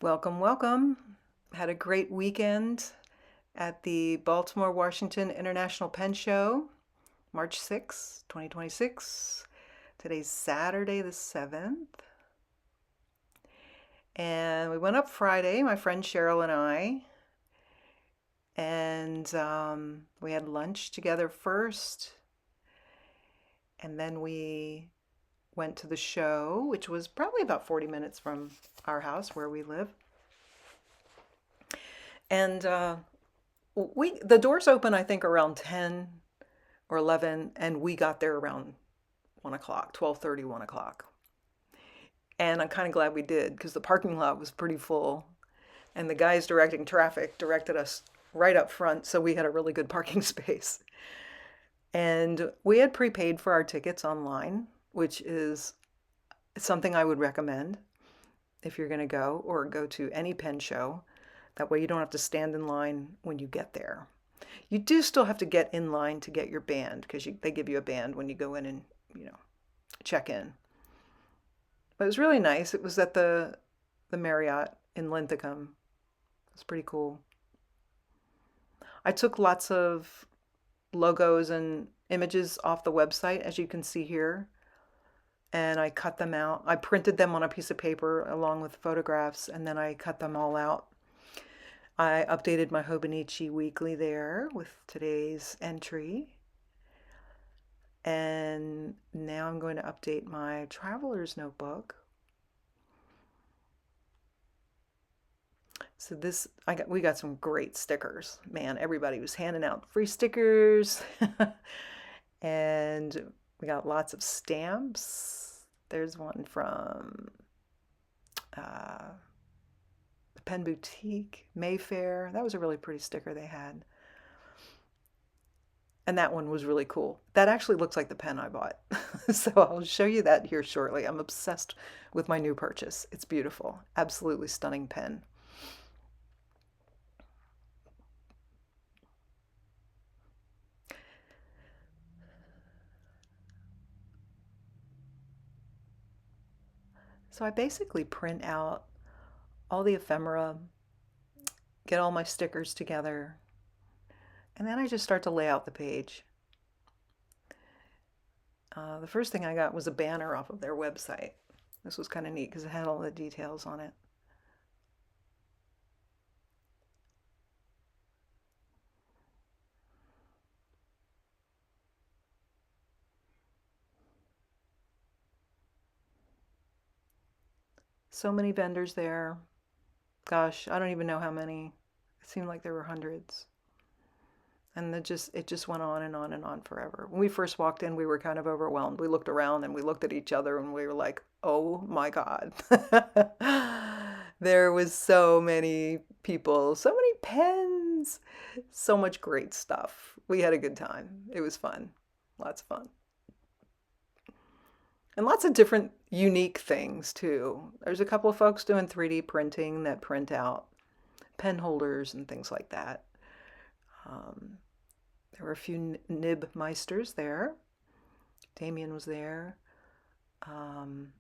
Welcome, welcome. Had a great weekend at the Baltimore, Washington International Pen Show, March 6, 2026. Today's Saturday the 7th. And we went up Friday, my friend Cheryl and I, and we had lunch together first. And then we went to the show, which was probably about 40 minutes from our house where we live. And the doors open, I think, around 10 or 11, and we got there around 1 o'clock, 12:30, 1 o'clock. And I'm kind of glad we did because the parking lot was pretty full. And the guys directing traffic directed us right up front, so we had a really good parking space. And we had prepaid for our tickets online, which is something I would recommend if you're going to go or go to any pen show. That way you don't have to stand in line when you get there. You do still have to get in line to get your band because they give you a band when you go in and, check in. But it was really nice. It was at the Marriott in Linthicum. It's pretty cool. I took lots of logos and images off the website, as you can see here, and I cut them out. I printed them on a piece of paper along with photographs, and then I cut them all out. I updated my Hobonichi weekly there with today's entry. And now I'm going to update my traveler's notebook. So we got some great stickers. Man, everybody was handing out free stickers. And we got lots of stamps. There's one from the Pen Boutique, Mayfair. That was a really pretty sticker they had. And that one was really cool. That actually looks like the pen I bought. So I'll show you that here shortly. I'm obsessed with my new purchase. It's beautiful. Absolutely stunning pen. So I basically print out all the ephemera, get all my stickers together, and then I just start to lay out the page. The first thing I got was a banner off of their website. This was kind of neat because it had all the details on it. So many vendors there. Gosh, I don't even know how many. It seemed like there were hundreds. And it just went on and on and on forever. When we first walked in, we were kind of overwhelmed. We looked around and we looked at each other and we were like, "Oh my God." There was so many people, so many pens, so much great stuff. We had a good time. It was fun. Lots of fun. And lots of different unique things too. There's a couple of folks doing 3D printing that print out pen holders and things like that. Um, there were a few nib meisters there. Damien was there. Um,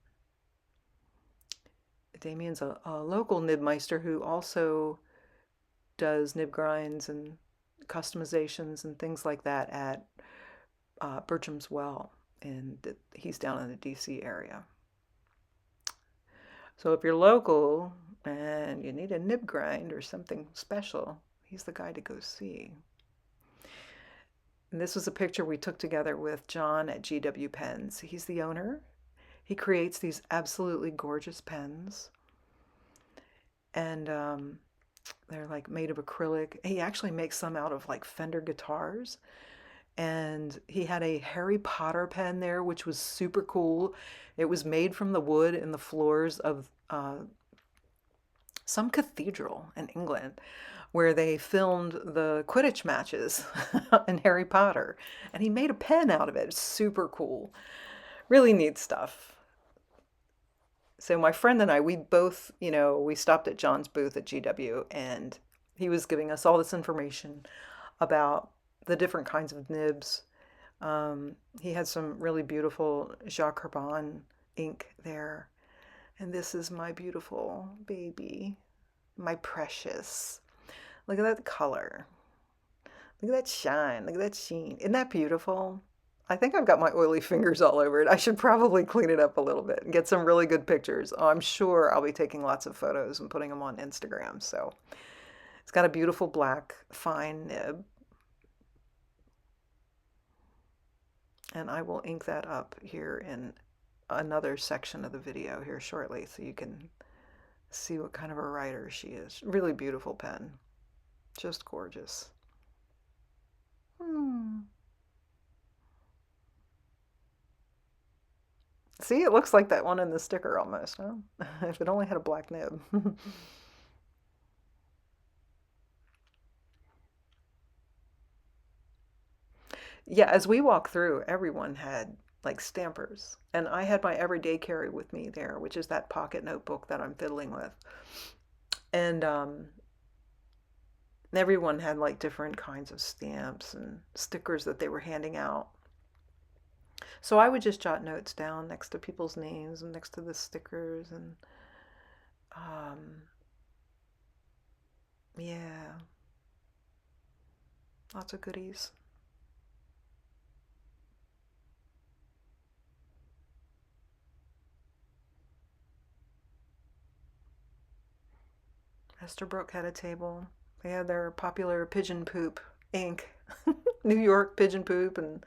Damien's a local nib meister who also does nib grinds and customizations and things like that at Bertram's Well, and he's down in the DC area. So if you're local and you need a nib grind or something special, he's the guy to go see. And this was a picture we took together with John at GW Pens. He's the owner. He creates these absolutely gorgeous pens. And they're like made of acrylic. He actually makes some out of like Fender guitars. And he had a Harry Potter pen there, which was super cool. It was made from the wood in the floors of some cathedral in England where they filmed the Quidditch matches in Harry Potter. And he made a pen out of it. It's super cool. Really neat stuff. So my friend and I, we both, we stopped at John's booth at GW and he was giving us all this information about the different kinds of nibs. He had some really beautiful Jacques Herbin ink there. And this is my beautiful baby. My precious. Look at that color. Look at that shine. Look at that sheen. Isn't that beautiful? I think I've got my oily fingers all over it. I should probably clean it up a little bit and get some really good pictures. Oh, I'm sure I'll be taking lots of photos and putting them on Instagram. So it's got a beautiful black fine nib. And I will ink that up here in another section of the video here shortly so you can see what kind of a writer she is. Really beautiful pen. Just gorgeous. See, it looks like that one in the sticker almost, huh? If it only had a black nib. Yeah, as we walked through, everyone had like stampers. And I had my everyday carry with me there, which is that pocket notebook that I'm fiddling with. And everyone had like different kinds of stamps and stickers that they were handing out. So I would just jot notes down next to people's names and next to the stickers and um, yeah, lots of goodies. Esterbrook had a table. They had their popular pigeon poop ink. New York pigeon poop and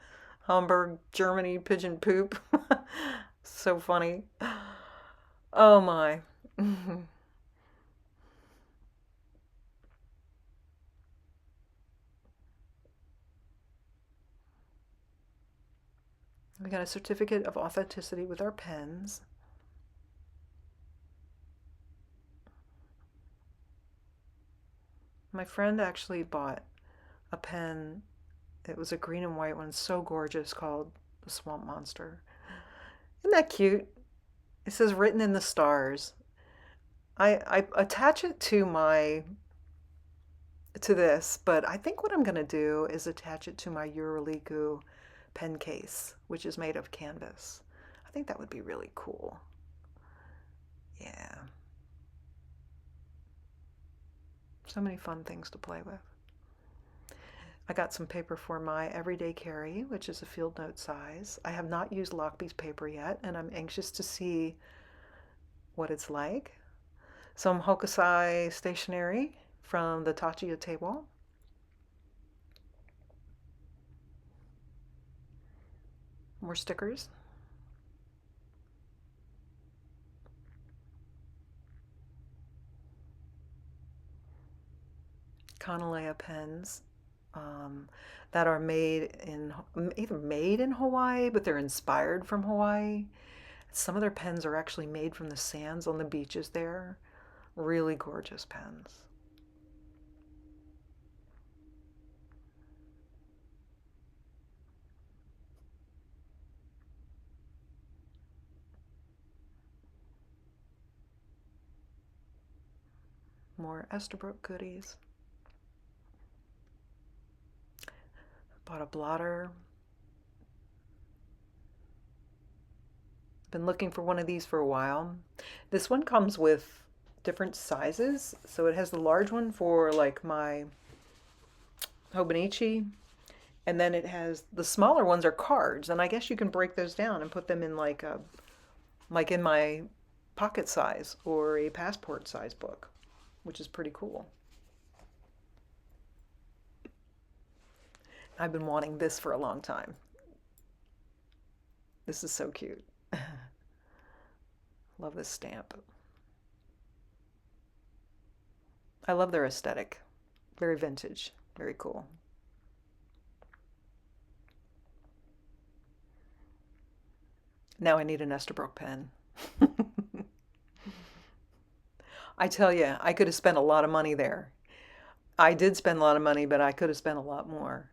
Hamburg, Germany pigeon poop. So funny. Oh my. We got a certificate of authenticity with our pens. My friend actually bought a pen. It was a green and white one, so gorgeous, called the Swamp Monster. Isn't that cute? It says written in the stars. I attach it to this, but I think what I'm gonna do is attach it to my Euroliku pen case, which is made of canvas. I think that would be really cool. Yeah. So many fun things to play with. I got some paper for my everyday carry, which is a field note size. I have not used Lockby's paper yet, and I'm anxious to see what it's like. Some Hokusai stationery from the Tachia table. More stickers. Kanalea pens that are made in either made in Hawaii, but they're inspired from Hawaii. Some of their pens are actually made from the sands on the beaches there. Really gorgeous pens. More Esterbrook goodies. Bought a blotter. Been looking for one of these for a while. This one comes with different sizes. So it has the large one for like my Hobonichi, and then it has the smaller ones are cards, and I guess you can break those down and put them in like in my pocket size or a passport size book, which is pretty cool. I've been wanting this for a long time. This is so cute. Love this stamp. I love their aesthetic. Very vintage. Very cool. Now I need an Esterbrook pen. I tell you, I could have spent a lot of money there. I did spend a lot of money, but I could have spent a lot more.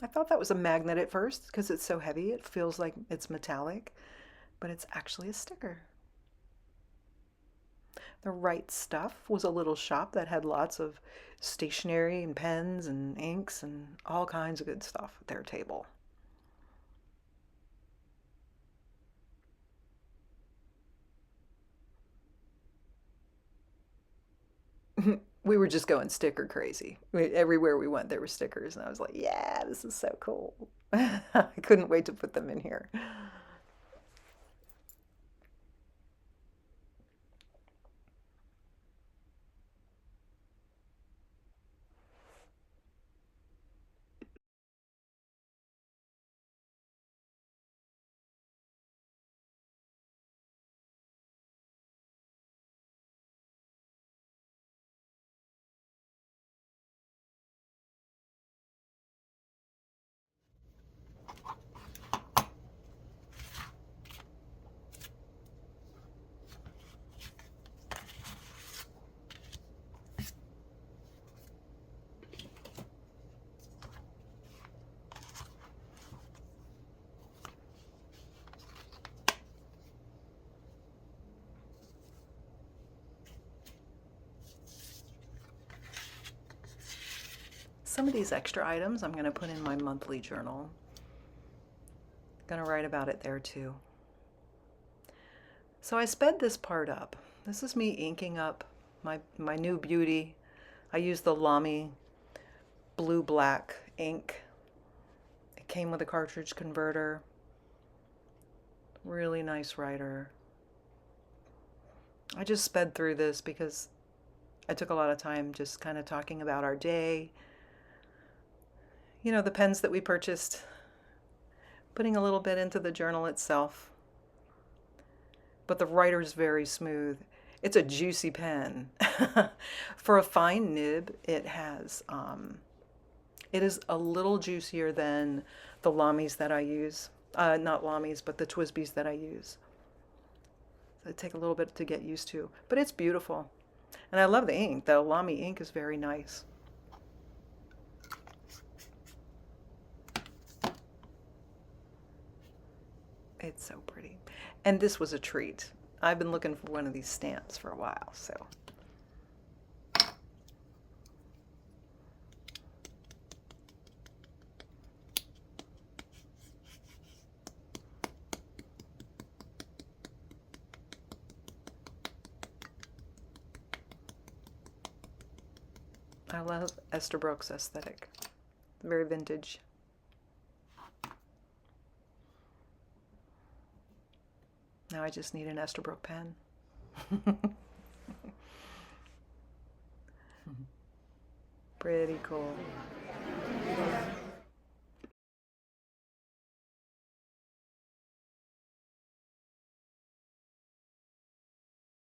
I thought that was a magnet at first because it's so heavy. It feels like it's metallic, but it's actually a sticker. The Right Stuff was a little shop that had lots of stationery and pens and inks and all kinds of good stuff at their table. We were just going sticker crazy. Everywhere we went, there were stickers, and I was like, yeah, this is so cool. I couldn't wait to put them in here. Some of these extra items I'm going to put in my monthly journal. I'm going to write about it there too. So I sped this part up. This is me inking up my new beauty. I used the Lamy blue black ink. It came with a cartridge converter. Really nice writer. I just sped through this because I took a lot of time just kind of talking about our day. You know, the pens that we purchased, putting a little bit into the journal itself. But the writer's very smooth. It's a juicy pen. For a fine nib, it is a little juicier than the Lamys that I use. Not Lamys, but the Twisbys that I use. So it take a little bit to get used to, but it's beautiful. And I love the ink. The Lamy ink is very nice. It's so pretty. And this was a treat. I've been looking for one of these stamps for a while, so. I love Esther Brooks' aesthetic. Very vintage. Now I just need an Esterbrook pen. Pretty cool.